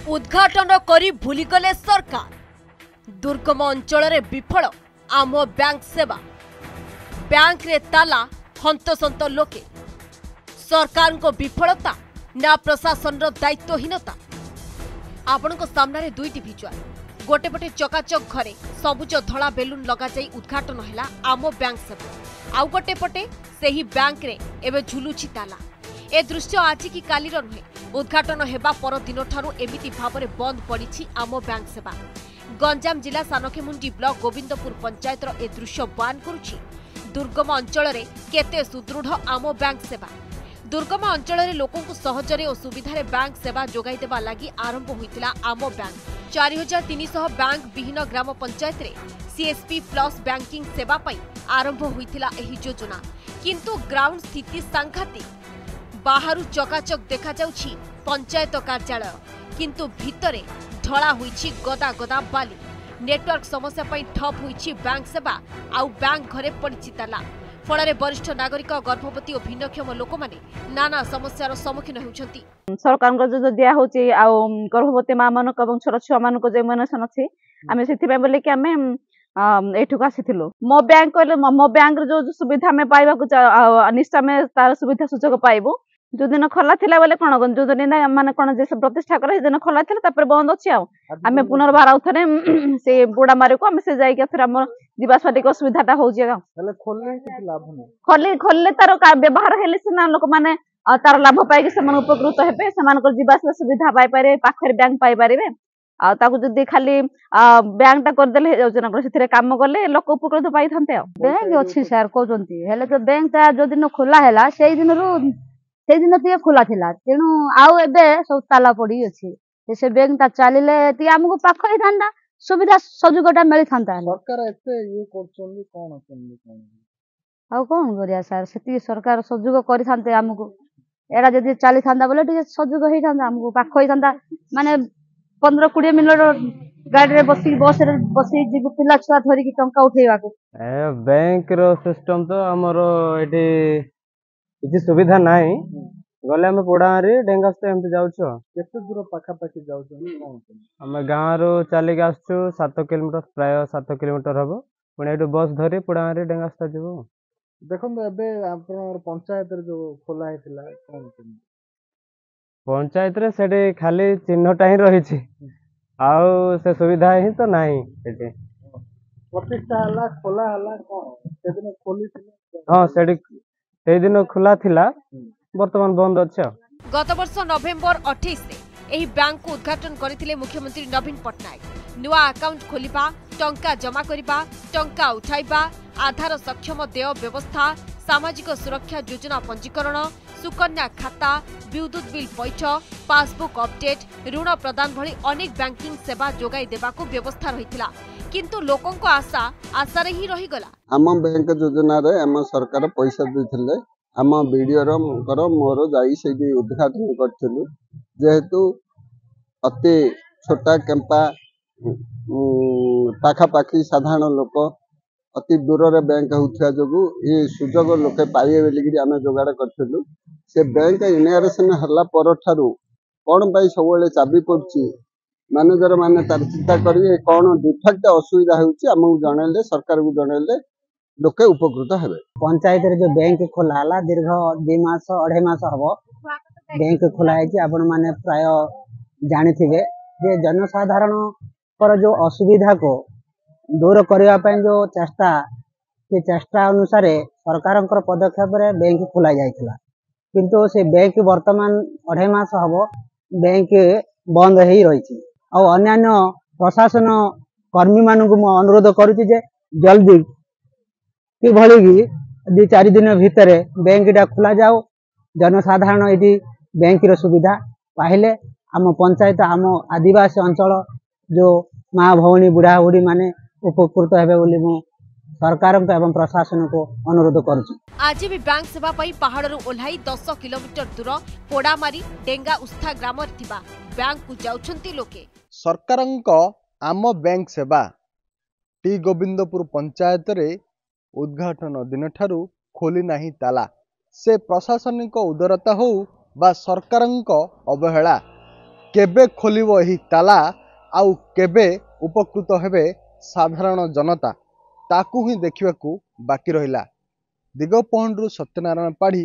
उद्घाटन करी भूलीगले सरकार दुर्गम अंचल विफल आम बैंक सेवा बैंक रे ताला हंतसंत लोके सरकार को विफलता ना प्रशासन दायित्वहीनता। आपण सामने दुईटी भिजुआल गोटे पटे चकाचक घरे सबुज धला बेलून लगा जाई उद्घाटन हैला आम बैंक सेवा आउ गोटे पटे सेही बैंक रे एबे झुलुछि ताला। ए दृश्य आज की कालीर नुहे उद्घाटन हेबा पर दिन ठारू एमिति भावरे बंद पड़ी आम बैंक सेवा। गंजाम जिला सानखेमुंडी ब्लॉक गोविंदपुर पंचायतर ए दृश्य बयान करुछि दुर्गम अंचल रे केते सुदृढ़ आम बैंक सेवा। दुर्गम अंचल रे लोकंकु सहजरे और सुविधारे बैंक सेवा जोगाई देबा लागि आरंभ होइतिला आम बैंक। 4300 बैंक विहीन ग्राम पंचायत रे सीएसपी प्लस बैंकिंग सेवा पई आरंभ होइतिला एही योजना, किंतु ग्राउंड स्थिति सांघातिक। बाहरु चकाचक देखा जाउछि पंचायत कार्यालय, किंतु भितरे ढला होइछि गदा गदा बाली। नेटवर्क समस्या पई ठप होइछि बैंक सेवा आउ बैंक घरे पड़िछि ताला। फଳରେ वरिष्ठ नागरिक गर्भवती और भिन्नक्षम लोक माने नाना समस्यार सम्मुखीन होउछंती। सरकार जो दिया होछि आ गर्भवती मां मानक एवं छोट छुआ मानक जे मनसन अछि आमे सेति पे बोले कि आमे एठुक आसीथिलु। मो बैंक रे जो सुविधा में पाइबा को निष्ठा में तार सुविधा सुजोग पाइबो। जो दिन खोला थिला बोले कोन जो दिन माने कोन जे प्रतिष्ठा करे दिन खोला थिला तापर बंद अछि आ आमे पुनर्बार आउथरे से बुड़ा मारे को आमे से जाई के फिर हमर जीवास्वाटिक सुविधाटा हो जाएगा। खोलले किछ लाभ नै खोलले तार व्यवहार हेले सिना लोक माने तार लाभ पाई के समान उपकृत हेबे, समान को जीवास्वा सुविधा पाई पारे, पाखरे बैंक पाई पारिबे। आ ताकू जदी खाली बैंक टा कर देले योजना कर सेथिरे काम करले लोक उपकृत पाई थांते। बैंक अछि सर कहजंती हेले तो बैंक ता जो दिन खोला हैला सेही दिन ते खोला थिला तेनु आउ एबे सब ताला पड़ी अछि। से बैंक ता चालिले ती हमको पाख ही थांदा सुविधा सुजोगटा मिली थांता। सरकार एते ये करछोंदी कोन आउ कोन करिया सर सेती सरकार सुजोग करि थांते हमको एडा जदी चाली थांदा बोले टिके सुजोग ही थांदा हमको पाख ही थांदा। माने 15-20 मिनिट गाड़ी रे बस रे बसी जी पिला छुआ धरी की टंका उठेवा को बैंक रो सिस्टम तो हमरो एटी किसी सुविधा नाही गले हम पोड़ा रे डेंगास्ते एमते जाउछो। केते दूर पाखा पाखी जाउछो कोन हम गां रो चाली आसछु 7 किलोमीटर प्राय 7 किलोमीटर हबो पुणे एटू बस धरी पोड़ा रे डेंगास्ता जेबो। देखन एबे आपन पंचायत रे जो खोला हेतिला कोन पंचायत रे सेडे खाली चिन्हटा ही रहिछि आउ से सुविधा ही तो नाही एटे प्रतिष्ठा हला खोला हला कोन सेदिन खोली थिला। हां सेडी दिन खुला थिला वर्तमान बंद अछि। गत वर्ष नवेम्बर 28 रे एही बैंक को उद्घाटन करथिले मुख्यमंत्री नवीन पटनायक। नुआ अकाउंट खोलिबा, टंका जमा करिबा, टंका उठाइबा, आधार सक्षम देय व्यवस्था, सामाजिक सुरक्षा योजना पंजीकरण, सुकन्या खाता, विद्युत बिल पैठ, पासबुक अपडेट, ऋण प्रदान भली अनेक बैंकिंग सेवा जोगाई देबाको व्यवस्था रहिथिला, किंतु लोकों को आशा रे ही रही गला। आम बैंक योजना रे आम सरकार पैसा देथिले आम वीडियो मोर जाई से उद्घाटन करथिलु। जेहेतु अति छोटा कैंपा पाखापाखी साधारण लोक अति दूर रे बैंक होथिया जोगु ये सुजोग लोके पाइए बोलिकी आम जोगाड़ करथिलु। से बैंक इनॉग्रेशन हला पर ठारू कोन पाई सबले चाबी पड़छि मैनेजर माने तार चिंता करिए कोन डिफेक्ट असुविधा होछि हमहु जणैले सरकार को जणैले लोके उपकृत हेबे। पंचायत रे जो बैंक खोला हला दीर्घ 2 मास 2.5 मास हबो बैंक खोला है आपण माने प्राय जानिथिबे जे जनसाधारण पर जो असुविधा को दूर करबा पय जो चेष्टा से चेष्टा अनुसार सरकारक पदक्षेप रे बैंक खोला जायतिला, किंतु से बैंक वर्तमान 2.5 मास हबो बैंक बंद ही रहिछि। आ अन्य प्रशासन कर्मी मानकु म अनुरोध करूछि जे जल्दी कि भली की 2-4 दिन भितर बैंक टा खुला जाओ। जनसाधारण ये बैंक रो सुविधा पाइले आम पंचायत आम आदिवासी अंचल जो माँ भौणी बुढ़ा बुढ़ी माने उपकृत हेबे बोली मु सरकार एवं प्रशासन को अनुरोध करूछि। आज भी बैंक सेवा पाई पहाड़रू ओल्हाई 10 किलोमीटर दूर पोड़ामारी डेंगा उस्था ग्राम थिबा बैंक को जाउछंती लोके। सरकारंक आम बैंक सेवा टी गोविंदपुर पंचायत रे उद्घाटन दिन ठारू खोली नाही ताला। से प्रशासनिक उदारता हो बा सरकारंक अवहेला केबे खोलिबो एही ताला आउ केबे उपकृत हेबे साधारण जनता ताकू ही देखिबाकू बाकी रहिला। दिगपहंडरू सत्यनारायण पाढ़ी।